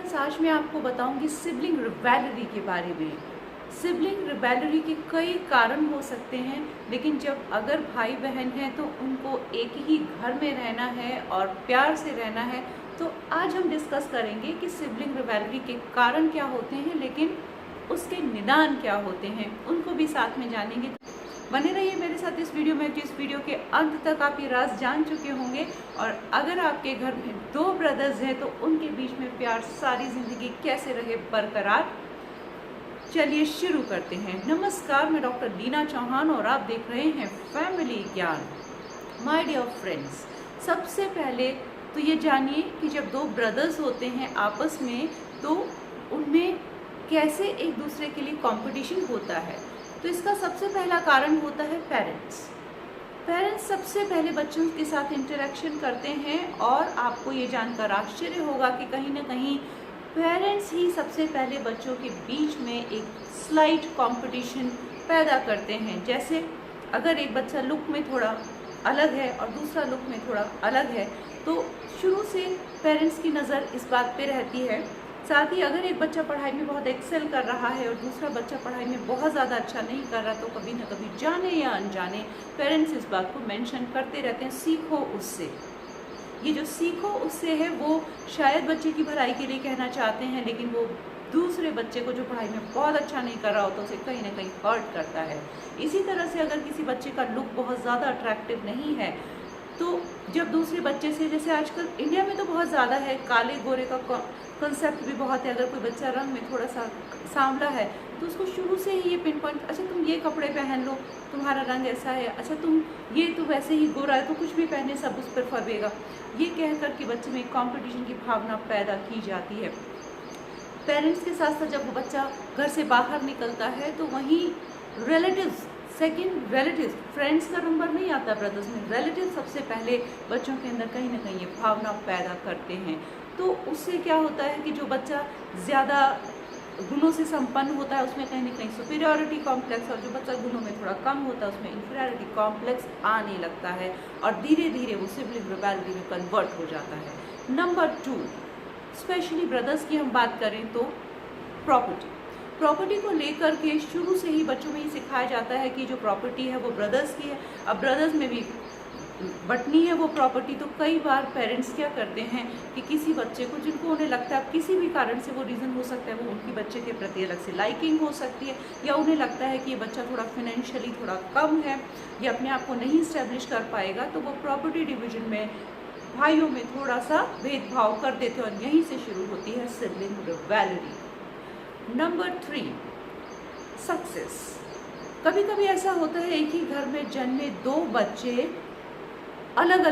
Friends, आज मैं आपको बताऊंगी सिबलिंग रिवेलरी के बारे में। सिबलिंग रिवेलरी के कई कारण हो सकते हैं, लेकिन जब अगर भाई बहन हैं तो उनको एक ही घर में रहना है और प्यार से रहना है। तो आज हम डिस्कस करेंगे कि सिबलिंग रिवेलरी के कारण क्या होते हैं, लेकिन उसके निदान क्या होते हैं, उनको भी साथ में जानेंगे। बने रहिए मेरे साथ इस वीडियो में। जिस वीडियो के अंत तक आप ये राज जान चुके होंगे। और अगर आपके घर में 2 ब्रदर्स हैं तो उनके बीच में प्यार सारी जिंदगी कैसे रहे बरकरार, चलिए शुरू करते हैं। नमस्कार, मैं डॉक्टर लीना चौहान और आप देख रहे हैं फैमिली ज्ञान। माय डियर फ्रेंड्स, सबसे पहले तो ये जानिए कि जब 2 ब्रदर्स होते हैं आपस में, तो उनमें कैसे एक दूसरे के लिए कंपटीशन होता है। तो इसका सबसे पहला कारण होता है पेरेंट्स सबसे पहले बच्चों के साथ इंटरेक्शन करते हैं। और आपको ये जानकर आश्चर्य होगा कि कहीं ना कहीं पेरेंट्स ही सबसे पहले बच्चों के बीच में एक स्लाइट कंपटीशन पैदा करते हैं। जैसे अगर एक बच्चा लुक में थोड़ा अलग है और दूसरा लुक में थोड़ा अलग है, तो शुरू से पेरेंट्स की नज़र इस बात पे रहती है। साथ ही अगर एक बच्चा पढ़ाई में बहुत एक्सेल कर रहा है और दूसरा बच्चा पढ़ाई में बहुत ज़्यादा अच्छा नहीं कर रहा, तो कभी ना कभी जाने या अनजाने पेरेंट्स इस बात को मेंशन करते रहते हैं, सीखो उससे। ये जो सीखो उससे है, वो शायद बच्चे की भलाई के लिए कहना चाहते हैं, लेकिन वो दूसरे बच्चे को जो पढ़ाई में बहुत अच्छा नहीं कर रहा होता, उसे कहीं ना कहीं हर्ट करता है। इसी तरह से अगर किसी बच्चे का लुक बहुत ज़्यादा अट्रैक्टिव नहीं है, तो जब दूसरे बच्चे से, जैसे आजकल इंडिया में तो बहुत ज़्यादा है, काले गोरे का कंसेप्ट भी बहुत है। अगर कोई बच्चा रंग में थोड़ा सा सांवला है तो उसको शुरू से ही ये पिन पॉइंट, अच्छा तुम ये कपड़े पहन लो, तुम्हारा रंग ऐसा है, अच्छा तुम ये तो वैसे ही गोरा है, तो कुछ भी पहने सब उस पर फबेगा, ये कह कर के बच्चे में कंपटीशन की भावना पैदा की जाती है। पेरेंट्स के साथ साथ जब वो बच्चा घर से बाहर निकलता है, तो वहीं रिलेटिव्स, सेकंड रिलेटिव्स, फ्रेंड्स का नंबर नहीं आता ब्रदर्स में, रिलेटिव सबसे पहले बच्चों के अंदर कहीं ना कहीं ये भावना पैदा करते हैं। तो उससे क्या होता है कि जो बच्चा ज़्यादा गुणों से संपन्न होता है, उसमें कहीं ना कहीं सुपीरियरिटी कॉम्प्लेक्स, और जो बच्चा गुणों में थोड़ा कम होता है उसमें इंफीरियरिटी कॉम्प्लेक्स आने लगता है, और धीरे धीरे वो सिबलिंग रिवेलरी में कन्वर्ट हो जाता है। नंबर 2, स्पेशली ब्रदर्स की हम बात करें तो प्रॉपर्टी को लेकर के शुरू से ही बच्चों में ही सिखाया जाता है कि जो प्रॉपर्टी है वो ब्रदर्स की है। अब ब्रदर्स में भी बटनी है वो प्रॉपर्टी। तो कई बार पेरेंट्स क्या करते हैं कि किसी बच्चे को, जिनको उन्हें लगता है किसी भी कारण से, वो रीज़न हो सकता है, वो उनकी बच्चे के प्रति अलग से लाइकिंग हो सकती है, या उन्हें लगता है कि ये बच्चा थोड़ा फाइनेंशियली थोड़ा कम है, या अपने आप को नहीं इस्टेब्लिश कर पाएगा, तो वो प्रॉपर्टी डिवीजन में भाइयों में थोड़ा सा भेदभाव कर देते हैं, और यहीं से शुरू होती है सिबलिंग रिवेलरी। Number 3, success. कभी कभी ऐसा होता है एक ही घर में जन्मे 2 बच्चे अलग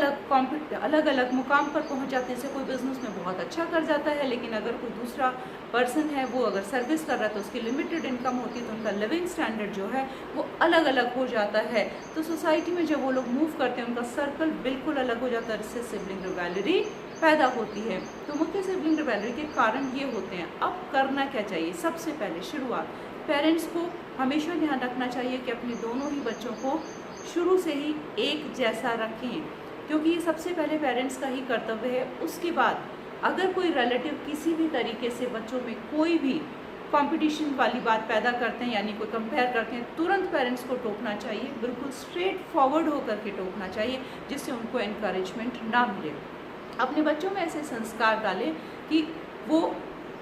अलग मुकाम पर पहुंच जाते हैं। जैसे कोई बिजनेस में बहुत अच्छा कर जाता है, लेकिन अगर कोई दूसरा पर्सन है वो अगर सर्विस कर रहा है तो उसकी लिमिटेड इनकम होती है, तो उनका लिविंग स्टैंडर्ड जो है वो अलग अलग हो जाता है। तो सोसाइटी में जब वो लोग मूव करते हैं, उनका सर्कल बिल्कुल अलग हो जाता है, जिससे सिबलिंग रिवेलरी पैदा होती है। तो मुख्य सिबलिंग रिवेलरी के कारण ये होते हैं। अब करना क्या चाहिए? सबसे पहले शुरुआत, पेरेंट्स को हमेशा ध्यान रखना चाहिए कि अपने दोनों ही बच्चों को शुरू से ही एक जैसा रखें, क्योंकि ये सबसे पहले पेरेंट्स का ही कर्तव्य है। उसके बाद अगर कोई रिलेटिव किसी भी तरीके से बच्चों में कोई भी कंपटीशन वाली बात पैदा करते हैं, यानी कोई कंपेयर करते हैं, तुरंत पेरेंट्स को टोकना चाहिए, बिल्कुल स्ट्रेट फॉरवर्ड होकर के टोकना चाहिए, जिससे उनको एनकरेजमेंट ना मिले। अपने बच्चों में ऐसे संस्कार डालें कि वो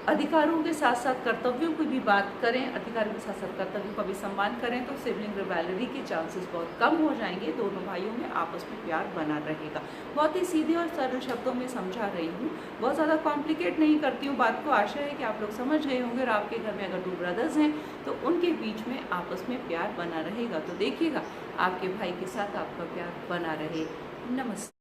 अधिकारों के साथ साथ कर्तव्यों की भी बात करें, अधिकारों के साथ साथ कर्तव्यों का भी सम्मान करें, तो सिबलिंग रिवेलरी के चांसेस बहुत कम हो जाएंगे। दोनों भाइयों में आपस में प्यार बना रहेगा। बहुत ही सीधे और सरल शब्दों में समझा रही हूँ, बहुत ज़्यादा कॉम्प्लिकेट नहीं करती हूँ बात को। आशा है कि आप लोग समझ गए होंगे। और आपके घर में अगर 2 ब्रदर्स हैं तो उनके बीच में आपस में प्यार बना रहेगा। तो देखिएगा आपके भाई के साथ आपका प्यार बना रहे। नमस्ते।